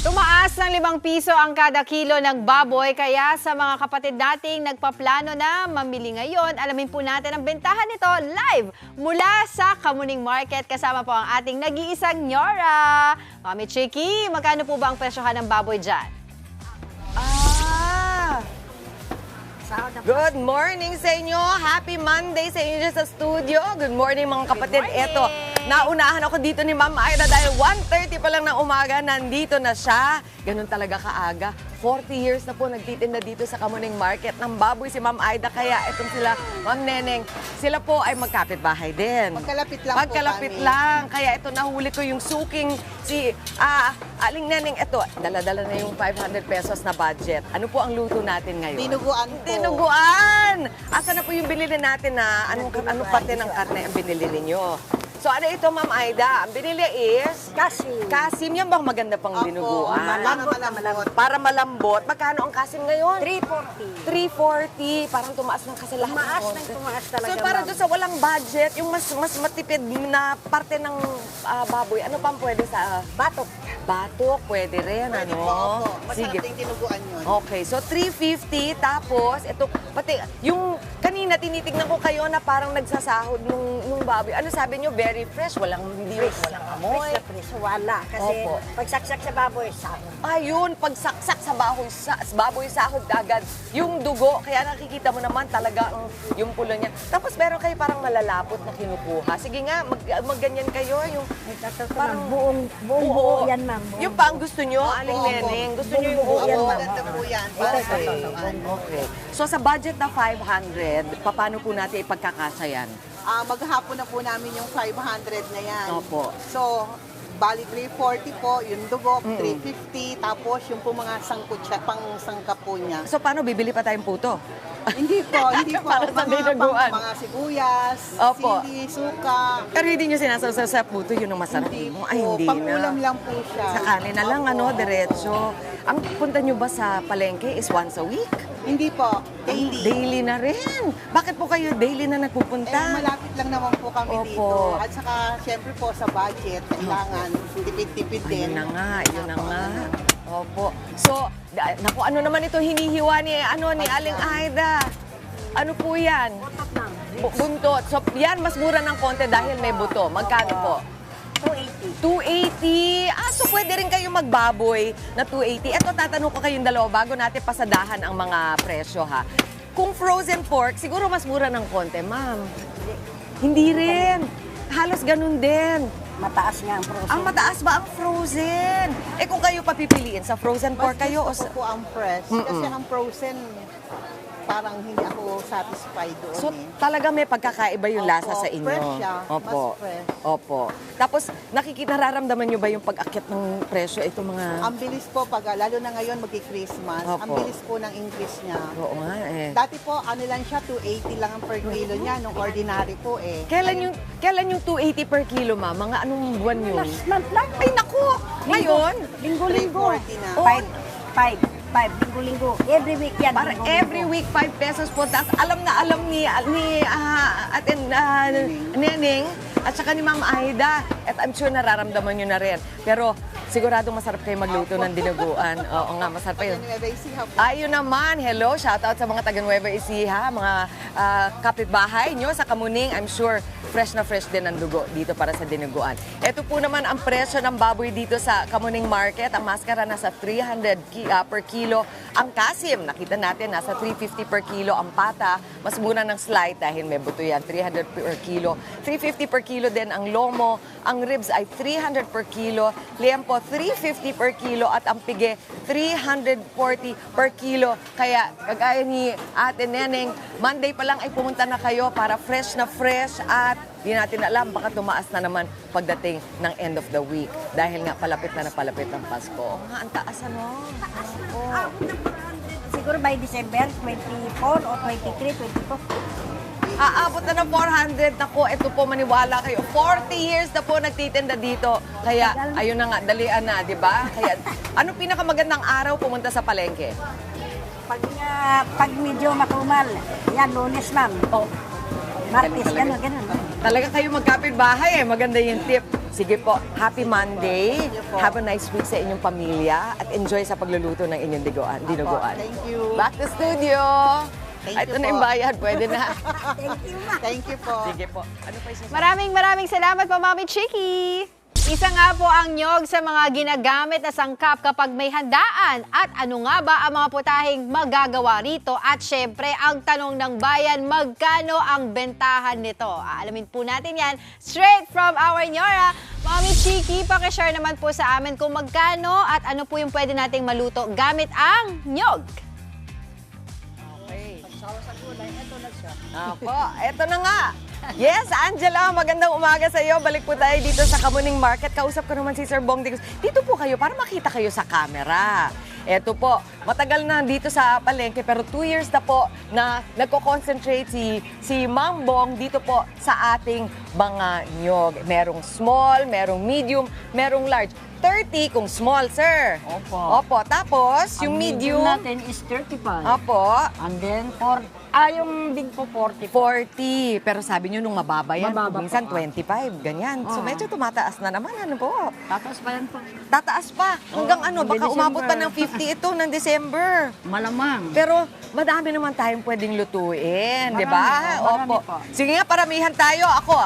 Tumaas ng 5 piso ang kada kilo ng baboy, kaya sa mga kapatid nating nagpaplano na mamili ngayon, alamin po natin ang bentahan nito live mula sa Kamuning Market. Kasama po ang ating nag-iisang Nyora. Mami Chiki, magkano po ba ang presyohan ng baboy dyan? Good morning sa inyo. Happy Monday sa inyo dyan sa studio. Good morning mga kapatid. Eto, naunahan ako dito ni Ma'am Aida dahil 1:30 pa lang ng umaga, nandito na siya. Ganun talaga kaaga. 40 years na po nagtitinda dito sa Kamuning Market ng baboy si Ma'am Aida. Kaya itong sila, Ma'am Neneng, sila po ay magkapit-bahay din. Magkalapit lang Magkalapit po kami. lang. Kaya ito, nahuli ko yung suking si Aling Neneng. Ito, dala-dala na yung 500 pesos na budget. Ano po ang luto natin ngayon? Dinuguan po. Dinuguan! Asa na po yung binili natin na anong parte ng karne ang binili ninyo? So ano ito, Ma'am Aida? Ang binili is? Kasim. Kasim. Yan bang maganda pang dinuguan? Malambot. Para malambot. Magkano ang kasim ngayon? 340. 340. Parang tumaas ng kasi lahat. Tumaas talaga. So para doon sa walang budget, yung mas matipid na parte ng baboy, ano pang pwede sa Batok. batok? Pwede rin, Pwede ano? po, opo. Sige. Masarap din dinuguan yun. Okay, so 350, tapos ito, pati yung kanina tinitignan ko kayo na parang nagsasahod nung baboy. Ano sabi nyo? Very fresh, walang walang amoy. Fresh. Wala. Kasi Opo. pagsaksak sa baboy, sahod. Ayun, pagsaksak sa baboy sahod agad. Yung dugo, kaya nakikita mo naman talaga yung pulo niya. Tapos meron kayo parang malalapot na kinukuha. Sige nga, magganyan kayo. Yung Parang buong yan, ma'am. Yung pa ang gusto nyo, Aling opo. Neneng, gusto nyo yung Buong buo. yan, ma'am. Maganda po yan. Para sa Okay. dinuguan. Okay. So sa budget na 500, paano po natin ipagkakasya yan? Maghapon na po namin yung 500 na yan. Opo. So, bali 340 po, yung dugo, 350, tapos yung po mga pang sangkap po niya. So paano, bibili pa tayong puto? Hindi po. Para sa dinuguan. Mga sibuyas, Opo. sili, suka. Pero hindi nyo sinasawsaw sa puto, yun ang masarap. Hindi po. Ay, hindi Pang-ulam na. lang po siya. Sa kanin na lang, Opo. ano, diretso. Ang punta nyo ba sa palengke is once a week? Hindi po. Daily. Daily na rin. Bakit po kayo daily na nagpupunta? Malapit lang naman po kami Opo. dito. At saka, syempre po sa budget, kailangan tipid-tipid din. Yun na nga, yun na nga. Opo. So, naku, ano naman ito hinihiwa ni Aling Aida? Ano po yan? Batok, ma'am. Buntot. So, yan, mas mura ng konti dahil may buto. Magkano po? 280. 280. So pwede rin kayo magbaboy na 280. Ito, tatanong ko kayong dalawa bago natin pasadahan ang mga presyo, ha. Kung frozen pork, siguro mas mura ng konti, ma'am. Hindi rin. Halos ganun din. Mataas nga ang proso. Ang mataas ba ang frozen? Eh kung kayo papipiliin, sa frozen pork Mas kayo o gusto sa... ko po ang fresh. Kasi ang frozen, parang hindi ako satisfied doon So, eh. talaga may pagkakaiba yung Opo, lasa sa inyo. fresh siya. Opo. Mas fresh. Opo. Tapos, nararamdaman nyo ba yung pag-akyat ng presyo? Ito mga... Ang bilis po, lalo na ngayon magki-Christmas, ang Opo. bilis po ng increase niya. Oo nga eh. Dati po, ano lang siya, 280 lang ang per kilo niya, nung ordinary po eh. Kailan yung 280 per kilo, ma? Mga anong buwan yun? Last month lang. Ay, naku! Ngayon? Linggo-linggo. 340 na. 5. Linggo-linggo. Every week yan. Para linggo-linggo. every week, 5 pesos po. Tapos alam na alam ni Neneng at saka ni Ma'am Aida. At I'm sure nararamdaman nyo na rin. Pero sigurado masarap kayo magluto ng dinuguan. Oo nga, masarap yun. Nueva Ecija po. Ayun naman, hello, shoutout sa mga taga Nueva Ecija, mga kapitbahay nyo sa Kamuning. I'm sure fresh na fresh din ang dugo dito para sa dinuguan. Ito po naman ang presyo ng baboy dito sa Kamuning Market. Ang maskara nasa 300 per kilo. Ang kasim, nakita natin, nasa 350 per kilo. Ang pata, mas mura ng slight dahil may buto yan, 300 per kilo. 350 per kilo din ang lomo. Ang ribs ay 300 per kilo. Liempo, 350 per kilo. At ang pige, 340 per kilo. Kaya, kagaya ni Ate Neneng, Monday pa lang ay pumunta na kayo para fresh na fresh at di natin alam, baka tumaas na naman pagdating ng end of the week. Dahil nga palapit na palapit ang Pasko. Oo nga, ang taas ano? Siguro by December 24 o 23, 24. Aabot na ng 400. Naku, ito po, maniwala kayo. 40 years na po nagtitinda dito. Kaya, ayun na nga, dalian na, di ba? Kaya, ano pinakamagandang araw pumunta sa palengke? Pag medyo makumal, yan, Lunes, ma'am. Oh, Martes, gano'n. talaga kayo magkapit bahay eh. Maganda yung tip. Sige po, happy Monday. Thank you po. Have a nice week sa inyong pamilya at enjoy sa pagluluto ng inyong dinuguan. Thank you. Back to studio. Thank Ito you na yung po. bayad, pwede na. Thank you po. Sige po. Ano pa yung Maraming salamat po, Mami Chiki! Isa nga po ang nyog sa mga ginagamit na sangkap kapag may handaan. At ano nga ba ang mga putahing magagawa rito? At syempre, ang tanong ng bayan, magkano ang bentahan nito? Aalamin po natin yan straight from our Nyora. Mami Chiki, pakishare naman po sa amin kung magkano at ano po yung pwede nating maluto gamit ang nyog. Ako, eto na nga. Yes, Angela, magandang umaga sa iyo. Balik po tayo dito sa Kamuning Market. Kausap ko naman si Sir Bong Digos. Dito po kayo para makita kayo sa camera. Eto po, matagal na dito sa palengke pero 2 years na po na nagko-concentrate si Ma'am Bong dito po sa ating mga nyog. Merong small, merong medium, merong large. 30 kung small, sir. Opo. Opo, tapos yung Ang medium. natin is 35. Opo. And then, yung big po 40. 40. Pero sabi nyo nung mababa yan, Mababa minsan po. 25, ganyan. So Oo. medyo tumataas na naman, ano po? Tapos pa yan po. Tataas pa. Hanggang ano, hanggang baka umabot pa December. ng 50 ito ng December. Malamang. Pero madami naman tayong pwedeng lutuin, di Marami ba? po, marami po. Sige nga, paramihan tayo. Ako,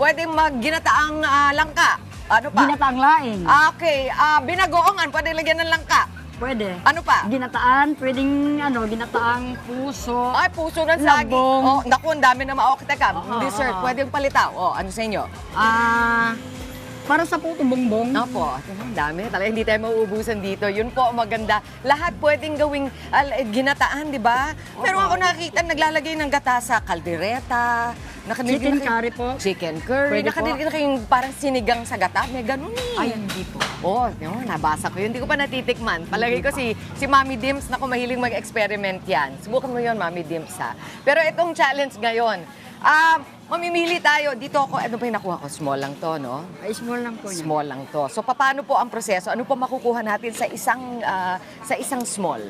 pwedeng magginataang langka. Ano pa? Ginataang laing. Okay, binagoongan, pwede lagyan ng langka. Pwede. Ano pa? Ginataan, pwedeng ginataang puso. Ay, puso ng saging. Labong. Oh, naku, ang dami naman. Okay, teka, Oo, dessert, oo. pwedeng palitaw. Oh, ano sa inyo? Para sa putong bongbong. Opo, ang dami. Talaga hindi tayo mauubusan dito. Yun po, maganda. Lahat pwedeng gawing ginataan, di ba? Pero ako nakita, naglalagay ng gata sa kaldereta. Chicken curry po. Chicken curry. Pwede po. Nakadinig na kayong parang sinigang sa gata. May ganun eh. Ay, hindi po. Oh, no, nabasa ko yun. Hindi ko pa natitikman. Palagay ko si Mami Dims, na mahilig mag-experiment yan. Subukan mo yun, Mami Dims, ha? Pero itong challenge ngayon, mamimili tayo. Dito ako, ano ba yung nakuha ko? Small lang to, no? Ay, small lang po yan. Small lang to. So, paano po ang proseso? Ano po makukuha natin sa isang small?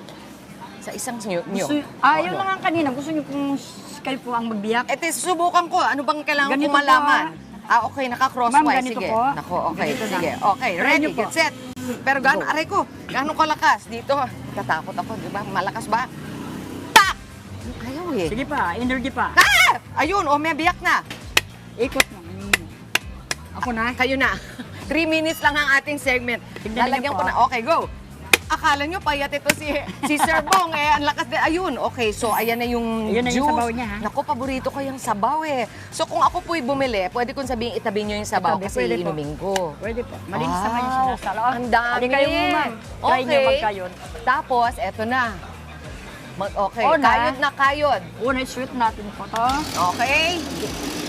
Sa isang nyo? Yun lang ang kanina. Gusto niyo kung kayo po ang magbiyak? Ito, subukan ko. Ano bang kailangan Ganito ko po, malaman? Okay, naka-crosswise. Ma'am, ganito Sige. po. Nako, okay. Ganito Sige. lang. Okay, Try ready, niyo po. get set. Pero aray ko, gaano kalakas? Dito, tatakot ako, di ba? Malakas ba? Tak! Ayaw eh. Sige pa, energy pa. Ayun, may biyak na. Ikot mo. Ako na. Kayo na. 3 minutes lang ang ating segment. Tignan Lalagyan niyo ko po. na. Okay, go. Akala nyo payat ito si Sir Bong ang lakas din. Ayun, okay. So, ayan na yung Ayan na juice. yung sabaw niya, ha? Naku, paborito ko yung sabaw eh. So, kung ako po'y bumili, pwede kong sabihin itabi nyo yung sabaw Itabi, kasi pwede po. inumin ko. Pwede po. Malinis naman yung sinasala. Ang dami. Hindi kayo mo, ma'am. Try niyo magkayod. Tapos, eto na. Okay, Una. kayod na kayod. Una, sweet natin po to. Okay?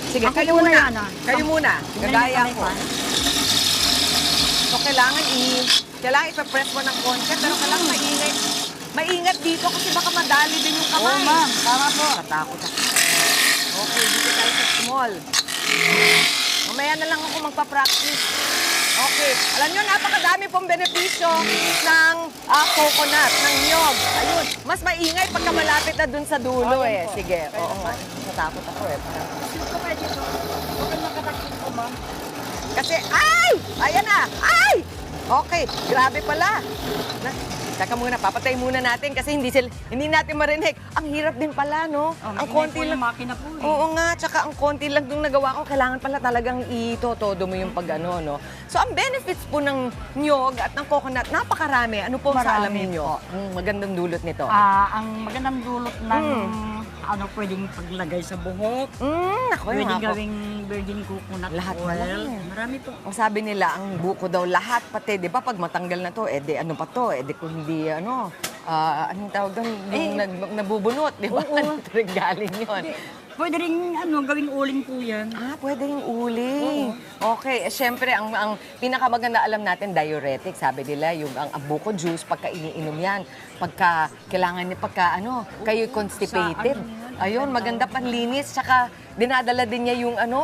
Sige, Ako kayo muna muna. yan, ah. Kayo muna. Tignan niyo Gagaya kami ko. pa. So, kailangan ipa-press mo ng konti, pero kailangan maingay. Maingat dito kasi baka madali din yung kamay. Oo, ma'am. Tama po. Natakot ako. Okay, dito tayo sa small. Mamaya na lang ako magpa-practice. Okay. Alam nyo, napakadami pong benepisyo ng coconut, ng niyog. Ayun, mas maingay pagka malapit na dun sa dulo eh. Sige, oo nga. Natakot ako eh. Kasi, ay! Ayan na! Ay! Okay, grabe pala. Teka muna, papatay muna natin kasi hindi natin marinig. Ang hirap din pala, no? Ang konti lang. Makina po eh. Oo nga, tsaka ang konti lang nung nagawa ko, kailangan pala talagang itotodo mo yung pag-ano, no? So, ang benefits po ng niyog at ng coconut, napakarami. Ano po sa Marami alamin nyo? Ang magandang dulot nito. Ang magandang dulot ng pwedeng paglagay sa buhok. Ako Pwedeng yung gawing virgin coconut Lahat oil. naman. Marami po. Ang sabi nila, ang buko daw lahat, pati, di ba, pag matanggal na to, di ano pa to, di kung hindi, anong tawag doon, yung nabubunot, di ba? Ring galing yun. Pwede rin gawing uling po yan. Pwede yung uling. Okay, syempre, ang pinakamaganda alam natin, diuretic, sabi nila, yung ang buko juice, pagka iniinom yan, pagka kailangan niya, kayo constipated. Ayun, maganda panlinis, tsaka dinadala din niya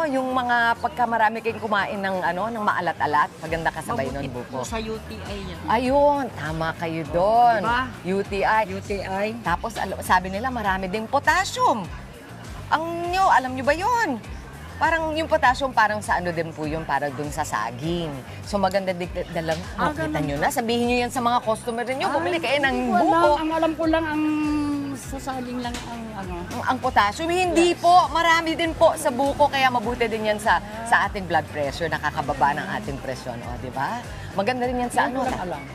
yung mga pagka marami kayong kumain ng maalat-alat, maganda kasabay nun, Mabukit buko. po sa UTI yan. Ayun, tama kayo doon. Diba? UTI. UTI. Tapos sabi nila marami ding potassium. Alam nyo ba yun? parang yung potassium parang sa ano din po yun, para dun sa saging. So maganda dalang, kita nyo na, sabihin nyo yan sa mga customer ninyo, bumili kayo ng buko. Ang alam ko lang, ang sasaging lang ang ano. Ang potassium, hindi po. Marami din po sa buko, kaya mabuti din yan sa ating blood pressure, nakakababa ng ating presyon. O, di ba? Maganda rin yan sa ano.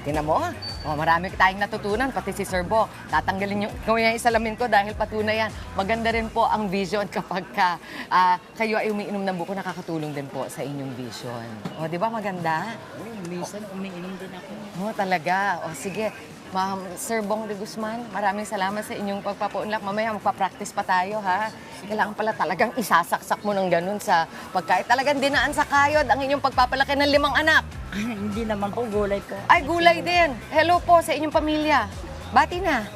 Tingnan mo. O, marami tayong natutunan, pati si Sir Bo. Tatanggalin yung, kung yung isalamin ko dahil patunay yan. Maganda rin po ang vision kapag kayo ay umiinom ng buko, nakakatulong din po sa inyong vision. O, di ba maganda? Minsan umiinom din ako. O, talaga. O, sige. Ma'am, Sir Bong de Guzman, maraming salamat sa inyong pagpapaunlak. Mamaya magpa-practice pa tayo, ha? Kailangan pala talagang isasaksak mo ng ganun sa pagkain. Talagang dinaan sa kayod ang inyong pagpapalaki ng 5 anak. Hindi naman po, gulay po. Ay, gulay din. Hello po sa inyong pamilya. Bati na.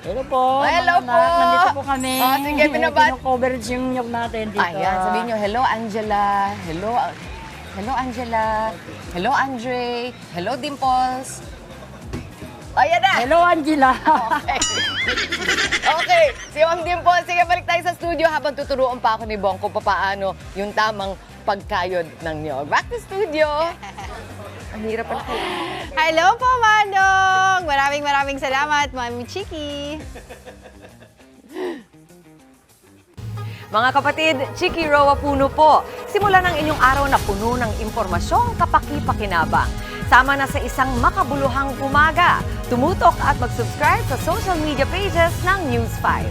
Hello po. Hello mga po. anak. Nandito po kami. Oh, sige, binabat. Coverage yung nyog natin dito. Ayan, sabihin nyo, hello Angela. Hello Angela. Hello Andre. Hello Dimples. Ayan na. Hello, Angela. Okay, si Ma'am Dimple, sige, balik tayo sa studio habang tuturuan pa ako ni Bong kung paano yung tamang pagkayod ng niyog. Back to studio. Ang hirap pala. Hello po, Manong! Maraming salamat, Mami Chiki. Mga kapatid, Chiki Roa Puno po. Simulan ang inyong araw na puno ng impormasyong kapaki-pakinabang. Sama na sa isang makabuluhang umaga. Tumutok at mag-subscribe sa social media pages ng News 5.